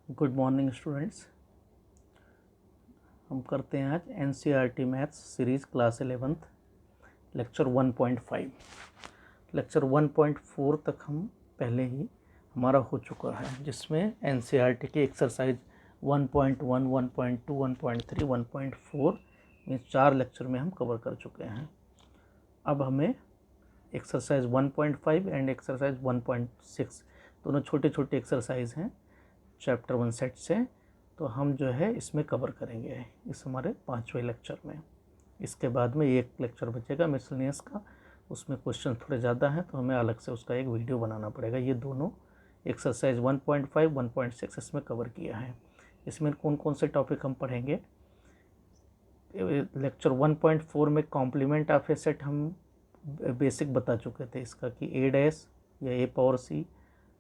Good morning students. हम करते हैं आज NCERT maths series class 11th lecture 1.5। Lecture 1.4 तक हम पहले ही हमारा हो चुका है, जिसमें एनसीईआरटी की एक्सरसाइज 1.1, 1.2, 1.3, 1.4 इन 4 लेक्चर में हम कवर कर चुके हैं। अब हमें एक्सरसाइज 1.5 एंड एक्सरसाइज 1.6 दोनों छोटे छोटे एक्सरसाइज हैं चैप्टर 1 सेट से, तो हम जो है इसमें कवर करेंगे इस हमारे 5वें लेक्चर में। इसके बाद में एक लेक्चर बचेगा मिसलेनियस का, उसमें क्वेश्चन थोड़े ज़्यादा हैं तो हमें अलग से उसका एक वीडियो बनाना पड़ेगा। ये दोनों एक्सरसाइज 1.5, 1.6 इसमें कवर किया है। इसमें कौन कौन से टॉपिक हम पढ़ेंगे? लेक्चर 1.4 में कॉम्प्लीमेंट ऑफ ए सेट हम बेसिक बता चुके थे इसका कि ए डैश या A power C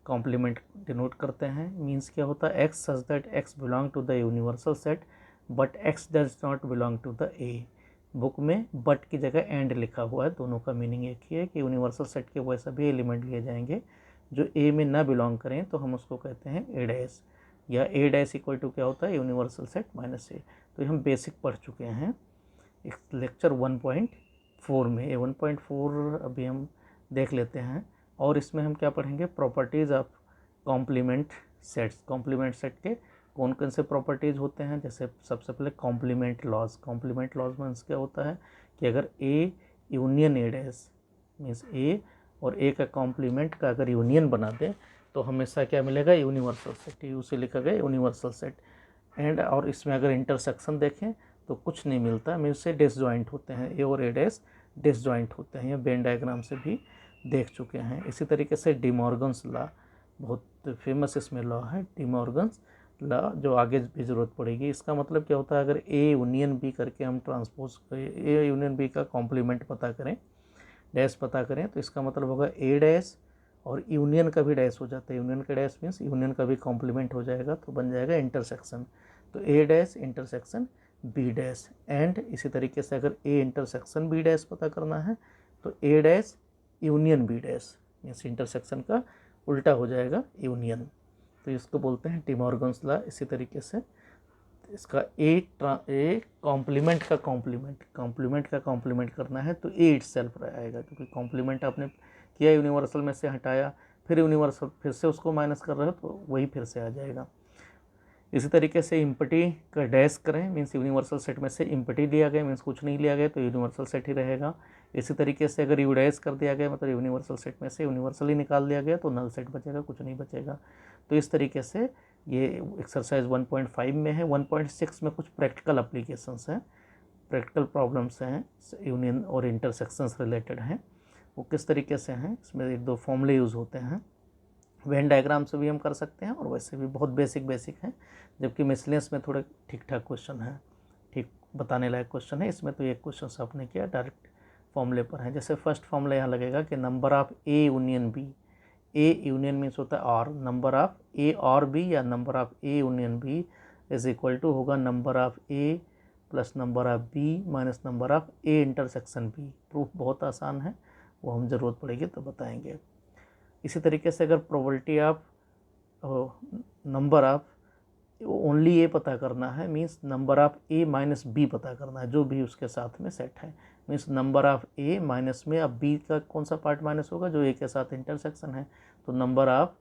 complement denote करते हैं। मीन्स क्या होता है? X such that x belong to the universal set but x does not belong to the A. Book में बट की जगह एंड लिखा हुआ है, दोनों का मीनिंग एक ही है कि यूनिवर्सल सेट के वो सभी एलिमेंट लिए जाएंगे जो ए में ना बिलोंग करें, तो हम उसको कहते हैं ए डैश, या ए डैश इक्वल टू क्या होता है? यूनिवर्सल सेट माइनस ए। तो हम बेसिक पढ़ चुके हैं लेक्चर 1.4 में। ये 1.4 अभी हम देख लेते हैं, और इसमें हम क्या पढ़ेंगे? Properties of complement sets. Complement set के कौन कौन से प्रॉपर्टीज़ होते हैं? जैसे सबसे पहले complement laws. Complement laws means क्या होता है कि अगर A union A dash means A और ए का कॉम्प्लीमेंट का अगर यूनियन बना दे तो हमेशा क्या मिलेगा? Universal set. यू से लिखा गया यूनिवर्सल सेट। एंड और इसमें अगर इंटरसेक्शन देखें तो कुछ नहीं मिलता, मीन्स से डिसजॉइंट होते हैं, ए और ए डैश डिसजॉइंट होते हैं। ये वेन डायग्राम से भी देख चुके हैं। इसी तरीके से डी मॉर्गन्स लॉ, बहुत फेमस इसमें लॉ है डी मॉर्गन्स लॉ, जो आगे भी ज़रूरत पड़ेगी। इसका मतलब क्या होता है? अगर ए यूनियन बी करके हम ट्रांसपोज ए यूनियन बी का कॉम्प्लीमेंट पता करें, डैश पता करें, तो इसका मतलब होगा ए डैश और यूनियन का भी डैश हो जाता है। यूनियन का डैश मीन्स यूनियन का भी कॉम्प्लीमेंट हो जाएगा, तो बन जाएगा इंटरसेक्शन। तो A dash intersection B dash. And इसी तरीके से अगर ए इंटरसेक्शन बी डैश पता करना है तो A dash union B dash means intersection का उल्टा हो जाएगा यूनियन, तो इसको बोलते हैं डी मॉर्गन्स लॉ। इसी तरीके से इसका ए कॉम्प्लीमेंट का कॉम्प्लीमेंट करना है तो ए इटसेल्फ आएगा, क्योंकि कॉम्प्लीमेंट आपने किया यूनिवर्सल में से हटाया, फिर यूनिवर्सल फिर से उसको माइनस कर रहे हो तो वही फिर से आ जाएगा। इसी तरीके से इम्पटी का डैश करें मीन्स यूनिवर्सल सेट में से इम्पटी लिया गया मीन्स कुछ नहीं लिया गया तो यूनिवर्सल सेट ही रहेगा। इसी तरीके से अगर यू डैश कर दिया गया मतलब यूनिवर्सल सेट में से यूनिवर्सल ही निकाल दिया गया तो नल सेट बचेगा, कुछ नहीं बचेगा। तो इस तरीके से ये एक्सरसाइज 1.5 में है। 1.6 में कुछ प्रैक्टिकल अप्लीकेशंस हैं, प्रैक्टिकल प्रॉब्लम्स हैं, यूनियन और इंटरसेक्शंस रिलेटेड हैं। वो किस तरीके से हैं? इसमें एक दो फॉर्मूले यूज़ होते हैं। वेन डायग्राम से भी हम कर सकते हैं और वैसे भी बहुत बेसिक हैं, जबकि मिसलेनियस में थोड़े ठीक ठाक क्वेश्चन है, ठीक बताने लायक क्वेश्चन है। इसमें तो एक क्वेश्चन आपने किया डायरेक्ट फॉर्मूले पर है। जैसे फर्स्ट फॉर्मूला यहाँ लगेगा कि number of A union B. A union means होता है और, नंबर ऑफ ए और बी या number of A union B is equal to होगा number of A plus number of B minus number of A intersection B. Proof बहुत आसान है, वो हम ज़रूरत पड़ेगी तो बताएंगे। इसी तरीके से अगर probability of number of only A पता करना है means number of A minus B पता करना है, जो भी उसके साथ में सेट है। Means number of A minus में अब बी का कौन सा पार्ट माइनस होगा? जो ए के साथ इंटरसेक्शन है। तो number of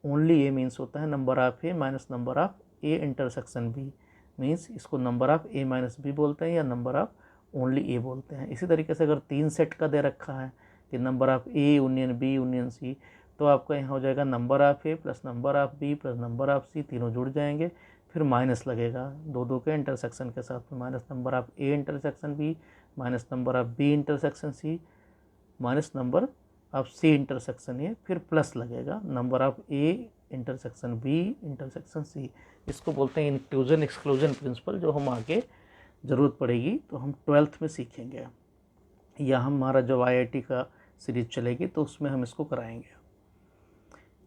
only A means होता है number of A minus number of A intersection B, means इसको number of A minus B बोलते हैं या नंबर ऑफ ओनली ए बोलते हैं। इसी तरीके से अगर 3 सेट का दे रखा है कि number of A union B union C, तो आपका यहाँ हो जाएगा number of A plus number of B plus number of C, तीनों जुड़ जाएंगे, फिर माइनस लगेगा दो के इंटरसेक्शन के साथ में, minus number of A intersection B minus number of B intersection C minus number of C intersection A, फिर प्लस लगेगा number of A intersection B intersection C. इसको बोलते हैं इंक्लूजन एक्सक्लूजन प्रिंसिपल, जो हम आगे ज़रूरत पड़ेगी तो हम 12th में सीखेंगे, या हमारा जब IIT का सीरीज चलेगी तो उसमें हम इसको कराएंगे।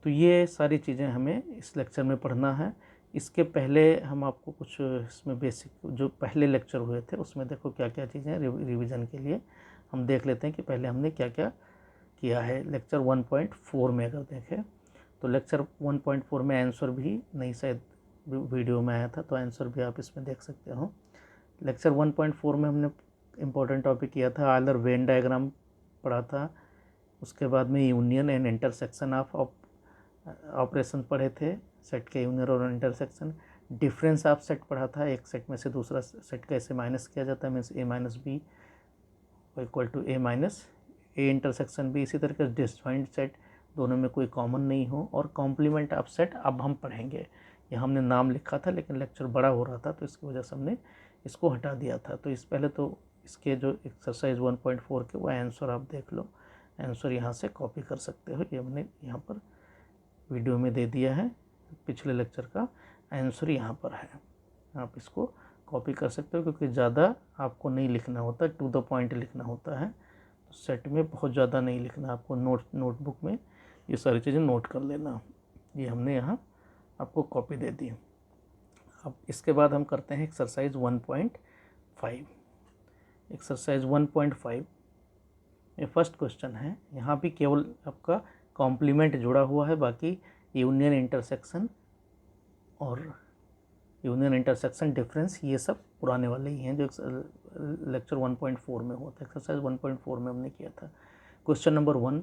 तो ये सारी चीज़ें हमें इस लेक्चर में पढ़ना है। इसके पहले हम आपको कुछ इसमें बेसिक जो पहले लेक्चर हुए थे उसमें देखो क्या क्या चीज़ें रिवीजन के लिए हम देख लेते हैं कि पहले हमने क्या क्या किया है। लेक्चर 1.4 में अगर देखें तो लेक्चर 1.4 में आंसर भी नहीं शायद वीडियो में आया था, तो आंसर भी आप इसमें देख सकते हो। लेक्चर 1.4 में हमने इम्पोर्टेंट टॉपिक किया था आयलर वेन डायग्राम पढ़ा था, उसके बाद में union and intersection of operation पढ़े थे, सेट के यूनियन और इंटरसेक्शन। डिफरेंस ऑफ सेट पढ़ा था, एक सेट में से दूसरा सेट कैसे माइनस किया जाता है, means A minus B equal to A minus A intersection B. इसी तरीके से डिसजॉइंट सेट, दोनों में कोई कॉमन नहीं हो। और कॉम्प्लीमेंट ऑफ सेट अब हम पढ़ेंगे। यह हमने नाम लिखा था लेकिन लेक्चर बड़ा हो रहा था तो इसकी वजह से हमने इसको हटा दिया था। तो इस पहले तो इसके जो एक्सरसाइज 1.4 के वो आंसर आप देख लो, आंसर यहाँ से कॉपी कर सकते हो। ये हमने यहाँ पर वीडियो में दे दिया है, पिछले लेक्चर का आंसर यहाँ पर है, आप इसको कॉपी कर सकते हो क्योंकि ज़्यादा आपको नहीं लिखना होता, टू द पॉइंट लिखना होता है। तो सेट में बहुत ज़्यादा नहीं लिखना, आपको नोटबुक में ये सारी चीज़ें नोट कर लेना। ये हमने यहाँ आपको कॉपी दे दी। अब इसके बाद हम करते हैं एक्सरसाइज 1.5। एक्सरसाइज 1.5 ये फर्स्ट क्वेश्चन है। यहाँ भी केवल आपका कॉम्प्लीमेंट जुड़ा हुआ है, बाकी यूनियन इंटरसेक्शन और यूनियन इंटरसेक्शन डिफरेंस ये सब पुराने वाले ही हैं जो लेक्चर 1.4 में हुआ था। एक्सरसाइज 1.4 में हमने किया था। Question number 1,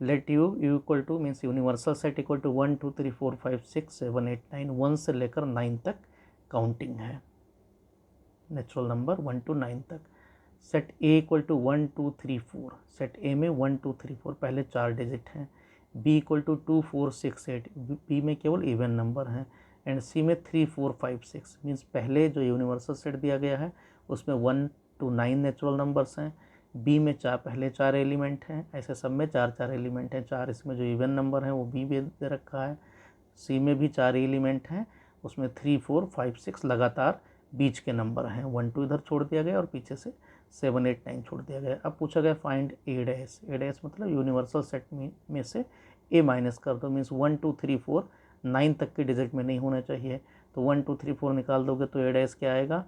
let U equal to means universal set equal to 1 2 3 4 5 6 7 8 9, 1 से लेकर 9 तक काउंटिंग है, नेचुरल नंबर 1 to 9 तक। Set A equal to 1 2 3 4, set A में 1 2 3 4 पहले 4 डिजिट हैं। बी इक्वल टू 2 4 6 8, बी में केवल इवन नंबर हैं। एंड सी में 3 4 5 6 मीन्स पहले जो यूनिवर्सल सेट दिया गया है उसमें 1 to 9 नेचुरल नंबर्स हैं। बी में पहले 4 एलिमेंट हैं, ऐसे सब में 4 4 एलिमेंट हैं। 4 इसमें जो इवन नंबर हैं वो बी में दे रखा है। सी में भी 4 एलिमेंट हैं, उसमें 3 4 5 6 लगातार बीच के नंबर हैं। 1 2 इधर छोड़ दिया गया और पीछे से 7 8 9 छोड़ दिया गया। अब पूछा गया फाइंड ए डैश। ए डैश मतलब यूनिवर्सल सेट में से ए माइनस कर दो, मीन्स 1 2 3 4 9 तक के डिजिट में नहीं होना चाहिए। तो 1 2 3 4 निकाल दोगे तो ए डैश क्या आएगा,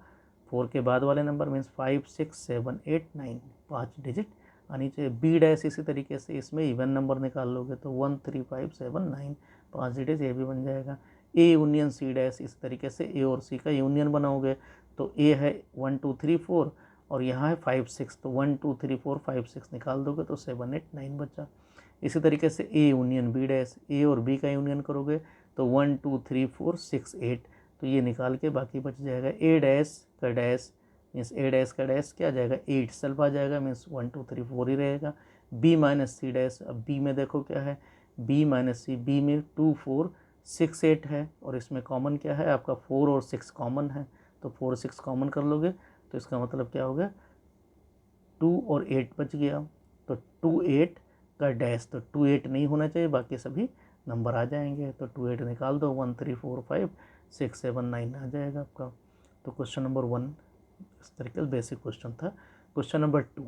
4 के बाद वाले नंबर मीन्स 5 6 7 8 9, 5 डिजिट आनी चाहिए। बी डैश इसी तरीके से इसमें इवन नंबर निकाल लोगे तो 1 3 5 7 9, 5 डिजिट ये भी बन जाएगा। ए यूनियन सी डैश, इस तरीके से ए और सी का यूनियन बनाओगे तो ए है 1 2 3 4 और यहाँ है 5 6, तो 1 2 3 4 5 6 निकाल दोगे तो 7 8 9 बचा। इसी तरीके से ए यूनियन बी डैश, ए और बी का यूनियन करोगे तो 1 2 3 4 6 8, तो ये निकाल के बाकी बच जाएगा। ए डैश का डैश मीन्स ए डैश का डैश क्या आ जाएगा, 8 सेल्फ आ जाएगा, मीन्स 1 2 3 4 ही रहेगा। बी माइनस सी डैश, अब बी में देखो क्या है, बी माइनस सी, बी में 2 4 6 8 है और इसमें कॉमन क्या है आपका 4 और 6 कॉमन है, तो 4 6 कॉमन कर लोगे तो इसका मतलब क्या हो गया 2 और 8 बच गया। तो 2 8 का डैश, तो 2 8 नहीं होना चाहिए, बाकी सभी नंबर आ जाएंगे। तो 2 8 निकाल दो, 1 3 4 5 6 7 9 आ जाएगा आपका। तो क्वेश्चन नंबर 1 इस तरीके से बेसिक क्वेश्चन था। Question number 2,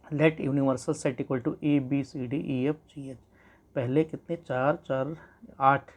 let universal set equal to A B C D E F G H. पहले कितने 4 4 8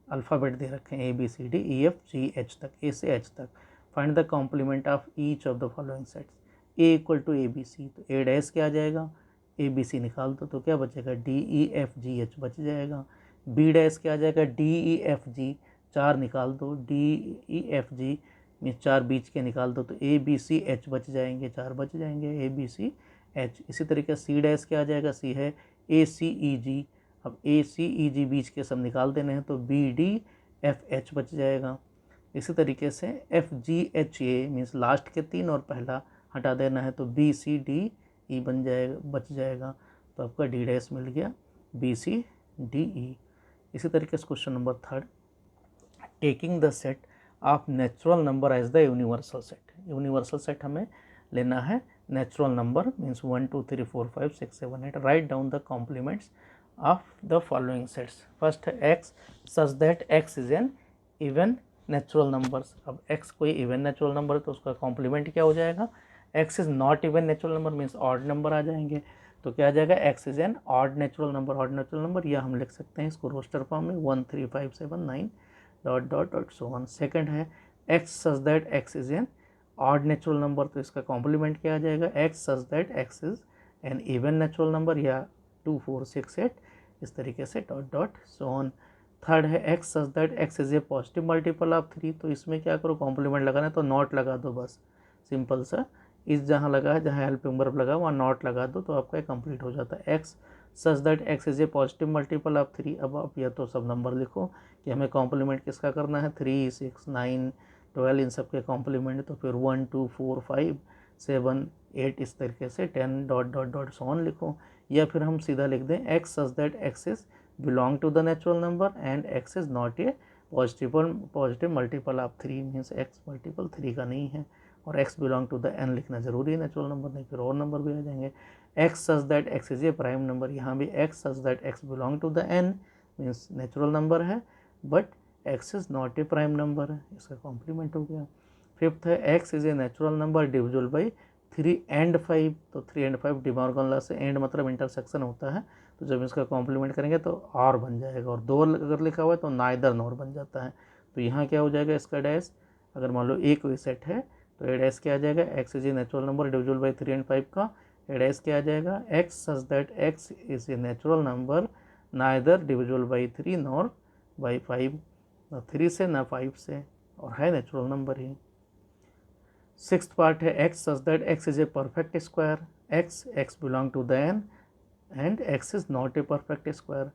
अल्फ़ाबेट दे रखे हैं, A B C D E F G H तक, ए से एच तक। Find the complement of each of the following sets. A equal to A B C, तो A dash क्या आ जाएगा, ए बी सी निकाल दो तो क्या बचेगा, D E F G H बच जाएगा। बी डैश क्या आ जाएगा, डी ई एफ जी, 4 निकाल दो, D E F G mean 4 बीच के निकाल दो तो ए बी सी एच बच जाएंगे, 4 बच जाएंगे, ए बी सी एच। इसी तरीके सी डैश क्या आ जाएगा, सी है ए सी ई जी, अब ए सी ई जी बीच के सब निकाल देने हैं तो बी डी एफ एच बच जाएगा। इसी तरीके से F G H A means last के 3 और पहला हटा देना है तो बी सी डी ई बन जाएगा, बच जाएगा। तो आपका डी डैश मिल गया, बी सी डी ई। इसी तरीके से question number 3, taking the set of natural number as the universal set. Universal set हमें लेना है natural number means 1 2 3 4 5 6 7 8। Write down the complements of the following sets. First है x such that x is an even natural numbers. अब x कोई even natural number है तो उसका complement क्या हो जाएगा, x is not even natural number means odd number आ जाएंगे। तो क्या आ जाएगा, x is an odd natural number. Odd natural number या हम लिख सकते हैं इसको रोस्टर फॉर्म में 1 3 5 7 9 dot dot dot so on. Second है x such that x is an odd natural number, तो इसका कॉम्प्लीमेंट क्या आ जाएगा, x such that x is an even natural number या 2 4 6 8 इस तरीके से dot dot so on. Third है x such that x is a positive multiple of 3, तो इसमें क्या करो, कॉम्प्लीमेंट लगाना है तो नॉट लगा दो, बस सिंपल सा। इस जहाँ लगा है, जहाँ हेल्पिंग वर्ब लगा वहाँ नॉट लगा दो तो आपका कंप्लीट हो जाता है। X such that x is a positive multiple of 3। अब आप यह तो सब नंबर लिखो कि हमें कॉम्प्लीमेंट किसका करना है, 3, 6, 9, 12 इन सब के कॉम्प्लीमेंट, तो फिर 1, 2, 4, 5, 7, 8 इस तरीके से 10 dot dot dot so on लिखो। या फिर हम सीधा लिख दें X such that x is belong to the natural number and X is not a positive multiple of 3, means X multiple 3 का नहीं है। और x belong to the n लिखना जरूरी है नेचुरल नंबर, नहीं फिर और नंबर भी आ जाएंगे। x such that x is a prime number, यहाँ भी x such that x belong to the n means natural number है but x is not a prime number है, इसका कॉम्प्लीमेंट हो गया। फिफ्थ है x is a natural number divisible by 3 and 5, तो 3 and 5 De Morgan law से and मतलब intersection होता है, तो जब इसका कॉम्प्लीमेंट करेंगे तो और बन जाएगा, और दो अगर लिखा हुआ है तो नाइदर नॉर बन जाता है। तो यहाँ क्या हो जाएगा इसका डैश, अगर मान लो एक कोई सेट है तो ए डैश क्या आ जाएगा, x is a natural number divisible by 3 and 5 का ए डैश क्या आ जाएगा, x such that x is a natural number neither divisible by 3 nor by 5, ना 3 से ना 5 से, और है नेचुरल नंबर ही। सिक्स्थ पार्ट है x such that x is a perfect square, X belong to the N and X is not a perfect square.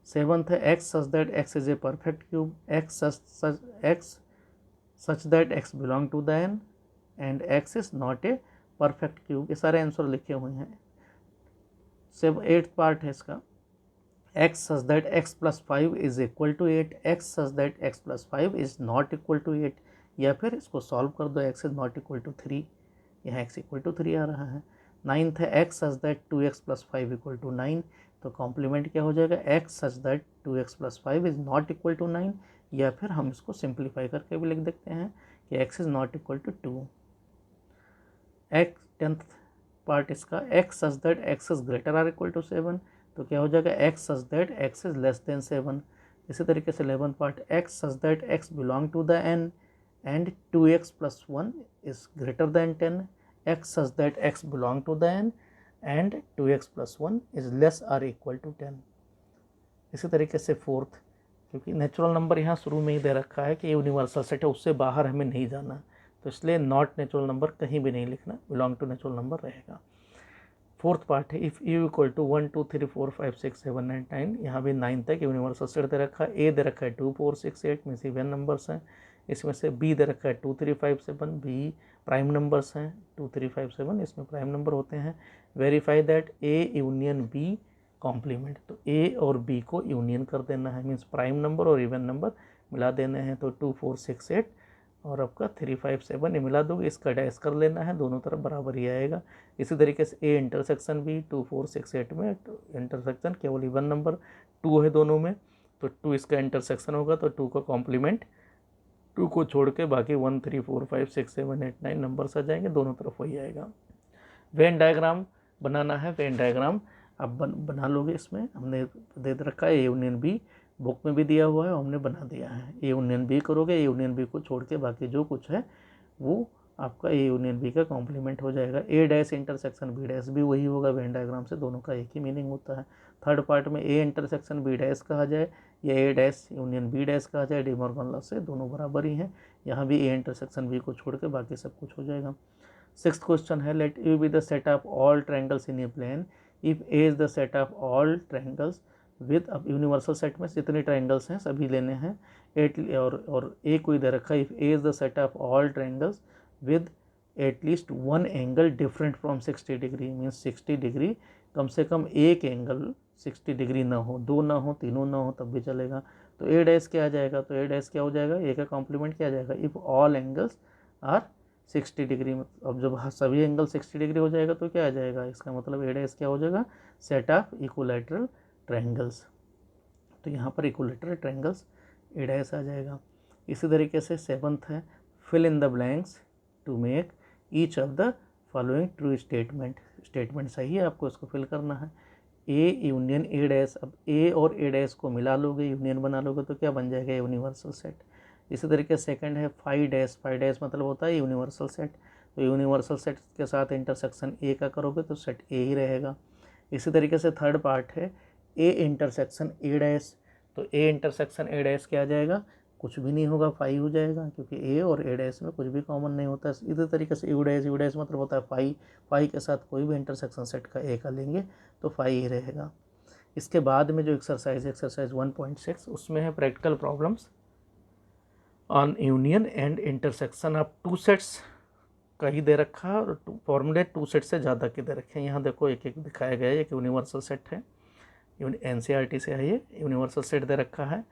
Seventh है x such that x is a perfect cube, X such that x belong to the N and X is not a perfect cube. ये सारे answer लिखे हुए हैं। Eighth part है इसका, x such that X plus 5 is equal to 8, X such that X plus 5 is not equal to 8, या फिर इसको सॉल्व कर दो, X is not equal to 3, यहाँ एक्स इक्वल टू 3 आ रहा है। नाइन्थ है x such that 2x plus 5 equal to 9, तो कॉम्प्लीमेंट क्या हो जाएगा, x such that 2x plus 5 is not equal to 9, या फिर हम इसको सिंप्लीफाई करके भी लिख देखते हैं कि x is not equal to 2। X tenth part इसका, x such that x is greater or equal to 7, तो क्या हो जाएगा, x such that x is less than 7। इसी तरीके से 11th part, x such that x belong to the n and 2x plus 1 is greater than 10, x such that x belong to the n and 2x plus 1 is less or equal to 10। इसी तरीके से fourth, क्योंकि natural number यहाँ शुरू में ही दे रखा है कि ये यूनिवर्सल सेट है, उससे बाहर हमें नहीं जाना, तो इसलिए नॉट नेचुरल नंबर कहीं भी नहीं लिखना, बिलोंग टू नेचुरल नंबर रहेगा। फोर्थ पार्ट है, इफ़ यू इक्वल टू 1 2 3 4 5 6 7 8 9, यहाँ भी 9 तक यूनिवर्सल सेट दे रखा है। ए दे रखा है 2 4 6 8 में से इवन नंबर्स हैं, इसमें से बी दे रखा है 2 3 5 7, बी प्राइम नंबर्स हैं, 2 3 5 7 इसमें प्राइम नंबर होते हैं। Verify that A union B complement, तो ए और बी को यूनियन कर देना है, मीन्स प्राइम नंबर और इवन नंबर मिला देने हैं, तो 2 4 6 8 और आपका 3 5 7 ये मिला दोगे, इसका डैश कर लेना है, दोनों तरफ बराबर ही आएगा। इसी तरीके से ए इंटरसेक्शन भी 2 4 6 8 में इंटरसेक्शन केवल इवन नंबर 2 है दोनों में, तो 2 इसका इंटरसेक्शन होगा, तो 2 का कॉम्प्लीमेंट 2 को छोड़ के बाकी 1 3 4 5 6 7 8 9 नंबर्स आ जाएंगे, दोनों तरफ वही आएगा। वेन डायग्राम बनाना है, वेन डायग्राम आप बना लोगे, इसमें हमने दे रखा है ए यूनियन बी, बुक में भी दिया हुआ है, हमने बना दिया है। ए यूनियन बी करोगे, ए यूनियन बी को छोड़ के बाकी जो कुछ है वो आपका ए यूनियन बी का कॉम्प्लीमेंट हो जाएगा। ए डैश इंटरसेक्शन बी डैश भी वही होगा, वेन डायग्राम से दोनों का एक ही मीनिंग होता है। थर्ड पार्ट में ए इंटरसेक्शन बी डैश कहा जाए या ए डैश यूनियन बी डैश कहा जाए, डी मॉर्गन लॉ से दोनों बराबर ही हैं, यहाँ भी ए इंटरसेक्शन बी को छोड़ के बाकी सब कुछ हो जाएगा। सिक्स्थ क्वेश्चन है, let U be the set of all triangles in a plane if A is the set of all triangles with, अब यूनिवर्सल सेट में जितने ट्रायंगल्स हैं सभी लेने हैं, और ए को इधर रखा, if A is the set of all triangles with at least one angle different from 60 degree, means 60 degree कम से कम एक एंगल 60 डिग्री ना हो, दो ना हो, तीनों ना हो तब भी चलेगा, तो ए डैश क्या आ जाएगा, तो ए डैश क्या हो जाएगा, ए का कॉम्प्लीमेंट क्या आ जाएगा, if all angles are 60 degree. अब जब सभी एंगल 60 डिग्री हो जाएगा तो क्या आ जाएगा, इसका मतलब ए डैश क्या हो जाएगा, सेट ऑफ इक्विलैटरल ट्रायंगल्स, तो यहाँ पर इक्विलैटरल ट्रायंगल्स ए डैश आ जाएगा। इसी तरीके से सेवंथ है, fill in the blanks to make each of the following true statement, statement सही है आपको इसको फिल करना है। ए यूनियन ए डैश, अब ए और ए डैश को मिला लोगे, यूनियन बना लोगे तो क्या बन जाएगा, यूनिवर्सल सेट। इसी तरीके से सेकंड है फाइव डैश मतलब होता है यूनिवर्सल सेट, तो यूनिवर्सल सेट के साथ इंटरसेक्शन ए का करोगे तो सेट ए ही रहेगा। इसी तरीके से थर्ड पार्ट है ए इंटरसेक्शन ए डैश, तो ए इंटरसेक्शन ए डैश क्या आ जाएगा, कुछ भी नहीं होगा, फाई हो जाएगा, क्योंकि ए और ए डैश में कुछ भी कॉमन नहीं होता है। इसी तरीके से यू डैश मतलब होता है फाई, फाई के साथ कोई भी इंटरसेक्शन सेट का ए का लेंगे तो फाई ही रहेगा। इसके बाद में जो एक्सरसाइज 1.6 उसमें है practical problems on union and intersection of two sets का ही दे रखा है, और फॉर्मूले टू सेट से ज़्यादा के दे रखे हैं। यहाँ देखो एक एक दिखाया गया है, एक यूनिवर्सल सेट है, NCERT से है, ये यूनिवर्सल सेट दे रखा है।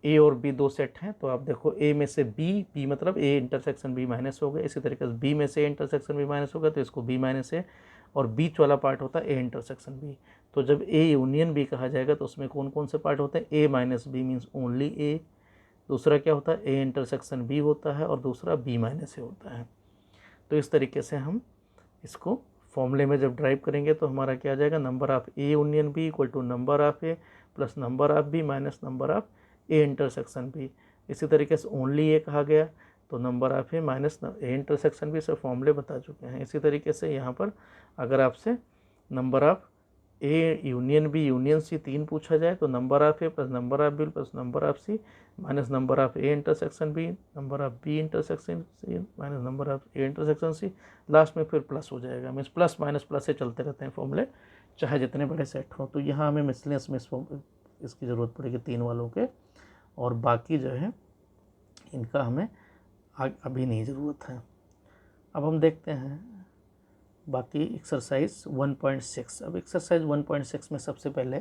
ए और बी दो सेट हैं, तो आप देखो ए में से बी मतलब ए इंटरसेक्शन बी माइनस हो गया, इसी तरीके से बी में से ए इंटरसेक्शन बी माइनस होगा तो इसको बी माइनस ए, और बीच वाला पार्ट होता है ए इंटरसेक्शन बी। तो जब ए यूनियन बी कहा जाएगा तो उसमें कौन कौन से पार्ट होते हैं, ए माइनस बी मीन्स ओनली ए, दूसरा क्या होता है ए इंटरसेक्शन बी होता है, और दूसरा बी माइनस ए होता है। तो इस तरीके से हम इसको फॉर्मूले में जब ड्राइव करेंगे तो हमारा क्या आ जाएगा, number of A union B equal to number of A plus number of B minus number of A intersection B. इसी तरीके से ओनली ए कहा गया तो number of A minus A intersection B, सब फॉर्मूले बता चुके हैं। इसी तरीके से यहाँ पर अगर आपसे number of A union B union C 3 पूछा जाए तो number of A plus number of B plus number of C minus number of A intersection B, number of B intersection C minus number of A intersection C, last में फिर plus हो जाएगा। Means plus minus plus से चलते रहते हैं फॉर्मूले, चाहे जितने बड़े सेट हों। तो यहाँ हमें मिसलेनियस में इसकी ज़रूरत पड़ेगी 3 वालों के, और बाकी जो है इनका हमें अभी नहीं ज़रूरत है। अब हम देखते हैं बाकी एक्सरसाइज 1.6। अब एक्सरसाइज 1.6 में सबसे पहले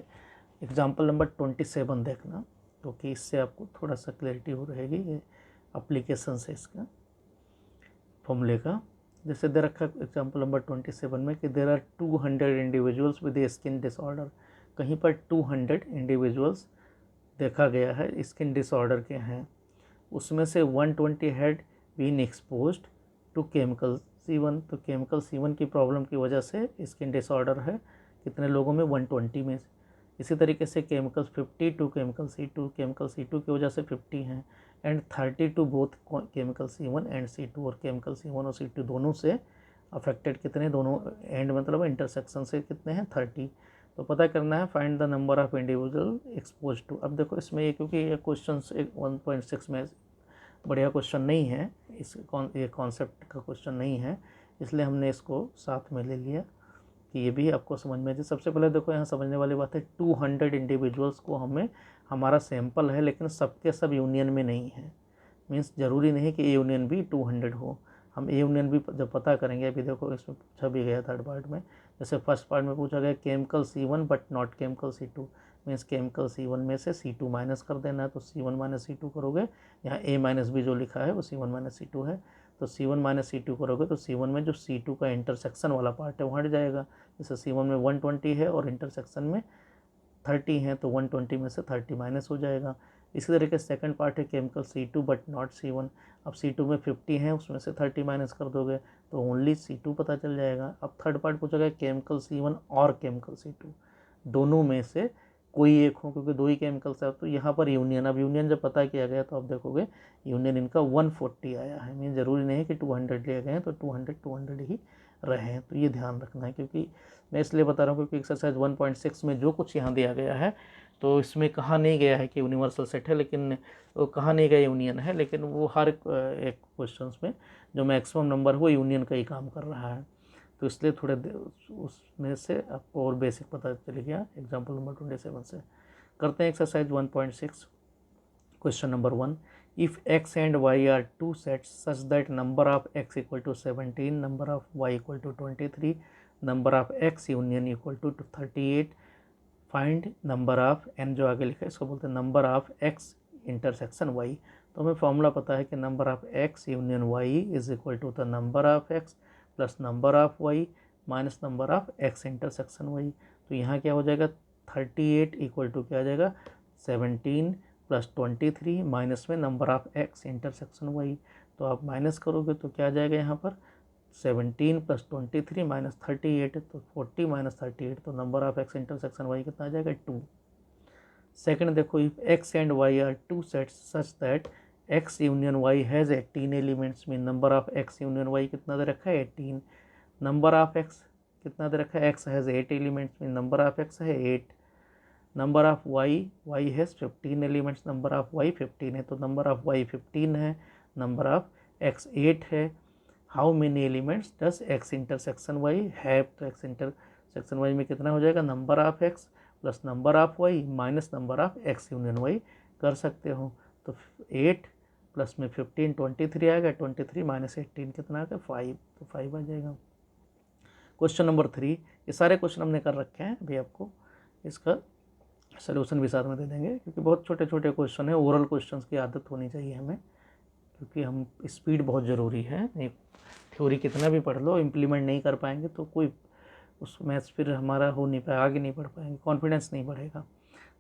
एग्जाम्पल नंबर 27 देखना, क्योंकि इससे आपको थोड़ा सा क्लैरिटी हो रहेगी ये अप्लीकेशन से इसका फॉर्मूले का। जैसे दे रखा एग्जाम्पल नंबर 27 में कि there are 200 individuals with a skin disorder. कहीं पर 200 इंडिविजुअल्स देखा गया है स्किन डिसऑर्डर के हैं, उसमें से 120 had been exposed to chemical C1। तो केमिकल C1 की प्रॉब्लम की वजह से स्किन डिसऑर्डर है कितने लोगों में, 120 में। इसी तरीके से केमिकल 50 टू केमिकल C2 की वजह से 50 हैं, and 30 to both chemical C1 and C2। और केमिकल C1 और C2 दोनों से अफेक्टेड कितने, दोनों एंड मतलब इंटरसेक्शन से कितने हैं, 30। तो पता करना है find the number of individual expose to. अब देखो इसमें ये क्योंकि ये क्वेश्चन 1.6 में बढ़िया क्वेश्चन नहीं है, ये कॉन्सेप्ट का क्वेश्चन नहीं है, इसलिए हमने इसको साथ में ले लिया कि ये भी आपको समझ में आ जाए। सबसे पहले देखो यहाँ समझने वाली बात है, 200 इंडिविजुअल्स को हमें हमारा सैंपल है, लेकिन सबके सब यूनियन में नहीं है। मीन्स ज़रूरी नहीं कि ए यूनियन भी 200 हो। हम ए यूनियन भी जब पता करेंगे, अभी देखो इसमें पूछा भी गया थर्ड पार्ट में, जैसे फर्स्ट पार्ट में पूछा गया chemical C1 but not chemical C2। Means chemical C1 में से C2 माइनस कर देना है, तो C1 माइनस C2 करोगे। यहाँ A माइनस B जो लिखा है वो C1 माइनस C2 है, तो C1 माइनस C2 करोगे तो C1 में जो C2 का इंटरसेक्शन वाला पार्ट है वो हट जाएगा। जैसे C1 में 120 है और इंटरसेक्शन में 30 है, तो 120 में से 30 माइनस हो जाएगा। इसी तरीके से सेकंड पार्ट है chemical C2 but not C1। अब C2 में 50 है, उसमें से 30 माइनस कर दोगे तो ओनली C2 पता चल जाएगा। अब थर्ड पार्ट पूछा गया केमिकल C1 और केमिकल C2, दोनों में से कोई एक हो, क्योंकि दो ही केमिकल्स है। तो यहाँ पर यूनियन, अब यूनियन जब पता किया गया तो आप देखोगे यूनियन इनका 140 आया है। मीन ज़रूरी नहीं है कि 200 लिए गए हैं तो 200 ही रहे हैं। तो ये ध्यान रखना है, क्योंकि मैं इसलिए बता रहा हूँ क्योंकि एक्सरसाइज 1.6 में जो कुछ यहाँ दिया गया है तो इसमें कहा नहीं गया है कि यूनिवर्सल सेट है, लेकिन वो कहा नहीं गया यूनियन है, लेकिन वो हर एक क्वेश्चन में जो मैक्सिमम नंबर वो यूनियन का ही काम कर रहा है। तो इसलिए थोड़े उसमें से आपको और बेसिक पता चल गया। एग्जाम्पल नंबर 27 से करते हैं exercise 1.6। Question number 1, if x and y are two sets such that number of x equal to 17, number of y equal to 23, number of x union equal to 38, find number of n जो आगे लिखा है इसको बोलते हैं number of x intersection y। तो हमें formula पता है कि number of x union y is equal to the number of x plus number of y minus number of x intersection y। तो यहाँ क्या हो जाएगा, 38 इक्वल टू क्या आ जाएगा, 17 प्लस 23 माइनस में number of x intersection y। तो आप माइनस करोगे तो क्या आ जाएगा, यहाँ पर 17 प्लस 23 माइनस 38, तो 40 माइनस 38, तो number of x intersection y कितना आ जाएगा, 2। सेकंड देखो, if x and y are two sets such that x union y has 18 elements, में number of x union y कितना दे रखा है, 18। नंबर ऑफ x कितना दे रखा है, x हैज़ 8 एलिमेंट्स, में नंबर ऑफ x है 8। Number of Y has 15 elements, number of Y 15 है, तो नंबर ऑफ वाई 15 है, नंबर ऑफ एक्स 8 है। How many elements does X intersection Y have, तो एक्स इंटरसेक्शन वाई में कितना हो जाएगा, number of X plus number of Y minus number of X union Y कर सकते हो। तो 8 प्लस में 15 23 आ गया, 23 माइनस 18 कितना आ गया 5, तो 5 आ जाएगा। क्वेश्चन नंबर 3, ये सारे क्वेश्चन हमने कर रखे हैं, अभी आपको इसका सोल्यूशन भी साथ में दे देंगे, क्योंकि बहुत छोटे छोटे क्वेश्चन है, ओरल क्वेश्चन की आदत होनी चाहिए हमें, क्योंकि हम स्पीड बहुत ज़रूरी है। नहीं थ्योरी कितना भी पढ़ लो, इम्प्लीमेंट नहीं कर पाएंगे तो कोई उस मैथ्स फिर हमारा हो नहीं पाएगा, आगे नहीं बढ़ पाएंगे, कॉन्फिडेंस नहीं बढ़ेगा।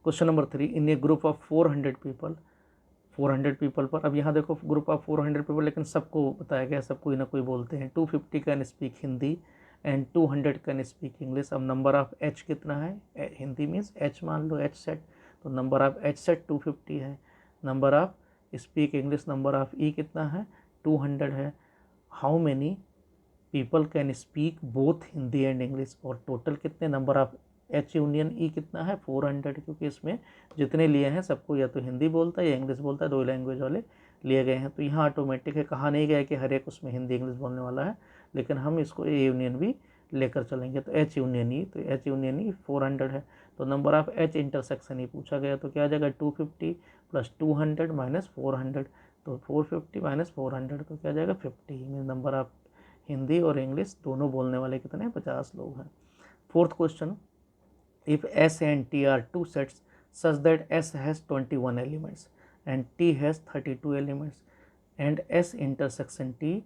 Question number 3, in a group of 400 people, 400 people पर, अब यहाँ देखो ग्रुप ऑफ 400 पीपल, लेकिन सबको बताया गया, सब कोई ना कोई बोलते हैं। 250 can speak Hindi and 200 can speak English. अब नंबर ऑफ एच कितना है, हिंदी मीन्स एच मान लो, एच सेट, तो नंबर ऑफ एच सेट 250 है। Number of speak English, number of E कितना है, 200 है। How many people can speak both Hindi and English, और टोटल कितने, number of H union E कितना है 400, क्योंकि इसमें जितने लिए हैं सबको या तो हिंदी बोलता है या इंग्लिश बोलता है, 2 लैंग्वेज वाले लिए गए हैं, तो यहाँ ऑटोमेटिक है, कहा नहीं गया कि हर एक उसमें हिंदी इंग्लिश बोलने वाला है, लेकिन हम इसको ए यूनियन भी लेकर चलेंगे। तो एच यूनियन ई, तो एच यूनियन ई 400 है, तो नंबर ऑफ एच इंटरसेक्शन ही पूछा गया, तो क्या आ जाएगा 250 प्लस 200 माइनस 400, तो 450 माइनस 400 तो क्या आ जाएगा 50। मीन नंबर ऑफ हिंदी और इंग्लिश दोनों बोलने वाले कितने 50 लोग हैं। Fourth question, if S and T are two sets such that S has 21 elements and T has 32 elements and S intersection T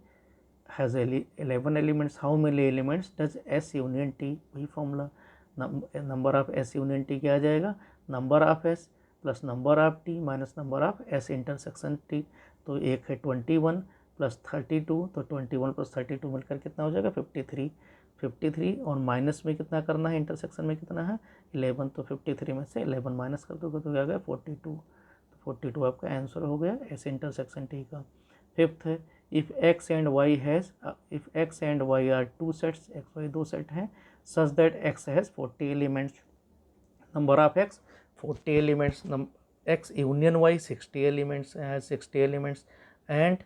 has 11 elements, how many elements does S union T, वही formula, number of S union T क्या आ जाएगा, number of S plus number of T minus number of S intersection T, तो एक है 21 plus 32, तो 21 plus 32 मिलकर कितना हो जाएगा 53, और माइनस में कितना करना है, इंटरसेक्शन में कितना है 11, तो 53 में से 11 माइनस कर दोगे तो क्या गया 42, तो 42 आपका आंसर हो गया एस इंटरसेक्शन टी का। फिफ्थ है, if X and Y are two sets, X Y दो सेट हैं, such that X has 40 elements, number of X 40 elements, X union Y 60 elements, 60 elements and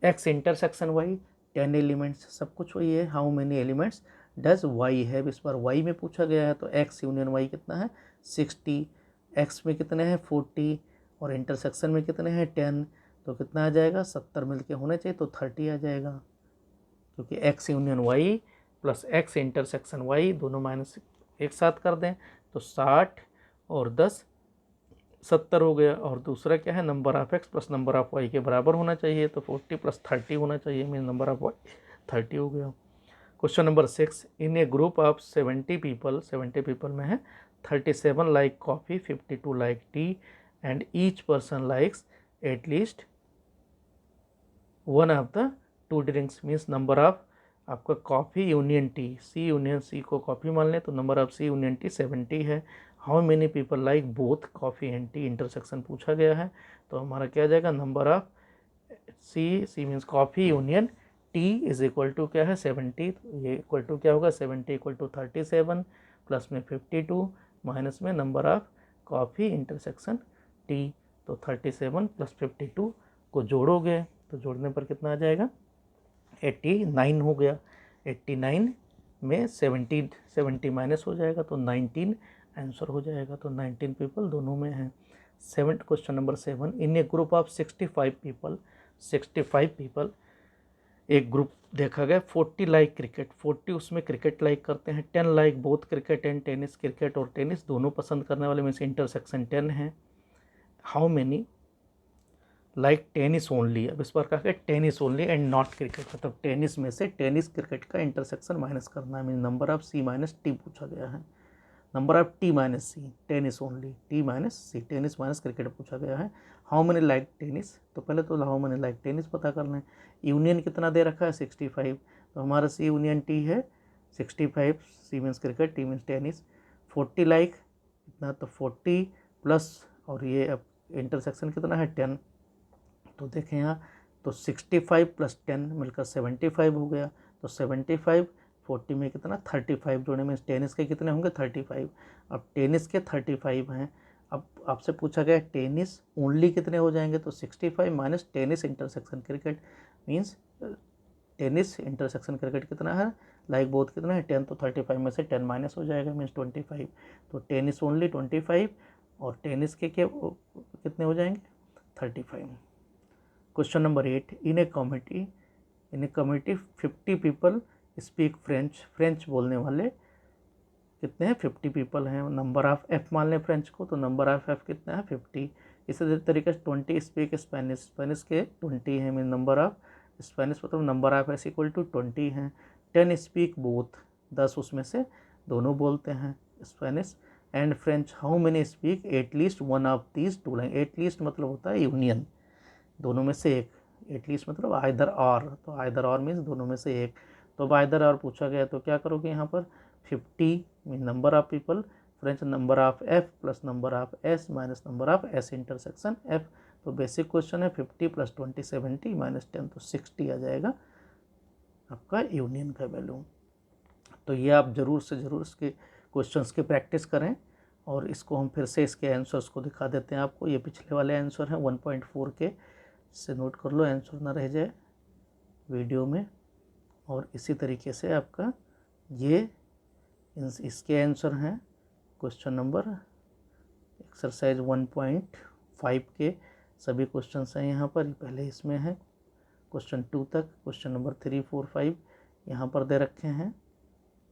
X intersection Y 10 elements, सब कुछ वही है। How many elements does Y है, इस बार Y में पूछा गया है, तो एक्स यूनियन वाई कितना है 60, एक्स में कितने हैं 40 और इंटरसेक्शन में कितने हैं 10, तो कितना आ जाएगा 70 मिलके होने चाहिए, तो 30 आ जाएगा, क्योंकि X union Y plus X intersection Y दोनों माइनस एक साथ कर दें तो 60 और 10 70 हो गया, और दूसरा क्या है number of X plus number of Y के बराबर होना चाहिए, तो 40 प्लस 30 होना चाहिए, मीन नंबर ऑफ वाई 30 हो गया। Question number 6, in a group of 70 people, 70 people में है 37 like coffee, 52 like tea and each person likes at least one of the two drinks, means number of आपका coffee union tea, C union C को coffee मान लें तो number of C union T 70 है। How many people like both coffee and tea, intersection पूछा गया है, तो हमारा क्या आ जाएगा number of C means coffee union tea is equal to क्या है 70, तो ये इक्वल टू क्या होगा 70 इक्वल टू 37 प्लस में 52 माइनस में number of coffee intersection T, तो 37 प्लस 52 को जोड़ोगे तो जोड़ने पर कितना आ जाएगा 89 हो गया, 89 में 70 माइनस हो जाएगा तो 19 आंसर हो जाएगा, तो 19 पीपल दोनों में हैं। Question number 7, in a group of 65 people, 65 people, एक ग्रुप देखा गया 40 लाइक क्रिकेट, 40 उसमें क्रिकेट लाइक करते हैं, 10 like both cricket and tennis, cricket और टेनिस दोनों पसंद करने वाले में से इंटरसेक्शन 10 है। How many like tennis only, अब इस बार कहा गया tennis only and not cricket, मतलब टेनिस में से टेनिस क्रिकेट का इंटरसेक्शन माइनस करना है, mean number of C minus T पूछा गया है, number of T minus C, tennis only, T minus C, tennis minus cricket पूछा गया है। हाउ मेनी लाइक टेनिस, तो पहले तो हाउ मेनी लाइक टेनिस पता करना है, यूनियन कितना दे रखा है 65, तो हमारा सी यूनियन टी है 65, C means cricket, T means tennis, 40 like कितना, तो 40 प्लस और ये अब इंटरसेक्शन कितना है 10, तो देखें यहाँ तो 65 प्लस 10 मिलकर 75 हो गया, तो 75 40 में कितना 35 जोड़े में टेनिस के कितने होंगे 35। अब टेनिस के 35 हैं। अब आपसे पूछा गया टेनिस ओनली कितने हो जाएंगे, तो 65 minus tennis intersection cricket means tennis intersection cricket कितना है, लाइक बोथ कितना है 10, तो 35 में से 10 माइनस हो जाएगा मीन्स 25। तो टेनिस ओनली 25 और टेनिस के कितने हो जाएंगे 35। क्वेश्चन नंबर 8, इन ए कमिटी 50 पीपल स्पीक फ्रेंच बोलने वाले कितने हैं 50 पीपल हैं। नंबर ऑफ एफ मान लें फ्रेंच को, तो नंबर ऑफ एफ कितना है 50। इसी तरीके से 20 स्पीक स्पेनिश के 20 हैं, मीन नंबर ऑफ स्पेनिश मतलब number of S equal to 20 हैं। 10 स्पीक बोथ 10 उसमें से दोनों बोलते हैं Spanish and French. How many speak at least one of these two language. At least मतलब होता है यूनियन, दोनों में से एक। एटलीस्ट मतलब आइदर और, तो आइदर और मीन्स दोनों में से एक। तो अब आइदर और पूछा गया तो क्या करोगे यहाँ पर 50 mean number of people, French number of F plus number of S minus number of S intersection F. तो बेसिक क्वेश्चन है 50 प्लस 20 70 माइनस 10 तो 60 आ जाएगा आपका यूनियन का वैल्यू। तो ये आप ज़रूर से ज़रूर इसके क्वेश्चंस की प्रैक्टिस करें। और इसको हम फिर से इसके आंसर्स को दिखा देते हैं आपको। ये पिछले वाले आंसर हैं 1.4 के, इससे नोट कर लो आंसर ना रह जाए वीडियो में। और इसी तरीके से आपका ये इसके आंसर हैं क्वेश्चन नंबर एक्सरसाइज 1.5 के सभी क्वेश्चंस हैं यहाँ पर। पहले इसमें है क्वेश्चन 2 तक, क्वेश्चन नंबर 3 4 5 यहाँ पर दे रखे हैं।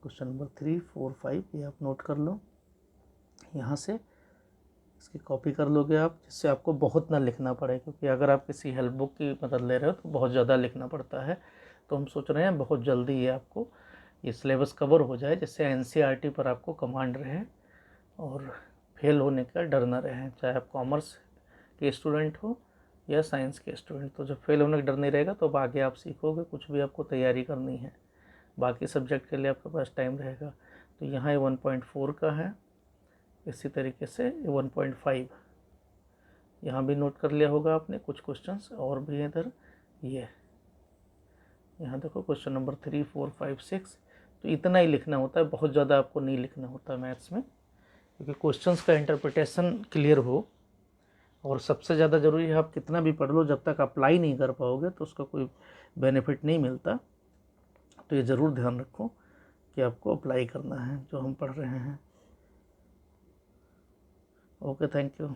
क्वेश्चन नंबर 3 4 5 ये आप नोट कर लो, यहाँ से इसकी कॉपी कर लोगे आप, जिससे आपको बहुत ना लिखना पड़े, क्योंकि अगर आप किसी हेल्प बुक की मदद ले रहे हो तो बहुत ज़्यादा लिखना पड़ता है। तो हम सोच रहे हैं बहुत जल्दी ये आपको ये सिलेबस कवर हो जाए, जिससे एनसीईआरटी पर आपको कमांड रहे और फेल होने का डर ना रहे, चाहे आप कॉमर्स के स्टूडेंट हो या साइंस के स्टूडेंट। तो जब फेल होने का डर नहीं रहेगा तो अब आगे आप सीखोगे, कुछ भी आपको तैयारी करनी है बाकी सब्जेक्ट के लिए आपके पास टाइम रहेगा। तो यहाँ 1.4 का है, इसी तरीके से 1.5 यहाँ भी नोट कर लिया होगा आपने। कुछ क्वेश्चंस और भी हैं इधर, ये यहाँ देखो क्वेश्चन नंबर 3 4 5 6। तो इतना ही लिखना होता है, बहुत ज़्यादा आपको नहीं लिखना होता मैथ्स में, क्योंकि क्वेश्चंस का इंटरप्रिटेशन क्लियर हो। और सबसे ज़्यादा ज़रूरी है आप कितना भी पढ़ लो, जब तक अप्लाई नहीं कर पाओगे तो उसका कोई बेनिफिट नहीं मिलता। तो ये ज़रूर ध्यान रखो कि आपको अप्लाई करना है जो हम पढ़ रहे हैं। Okay, thank you.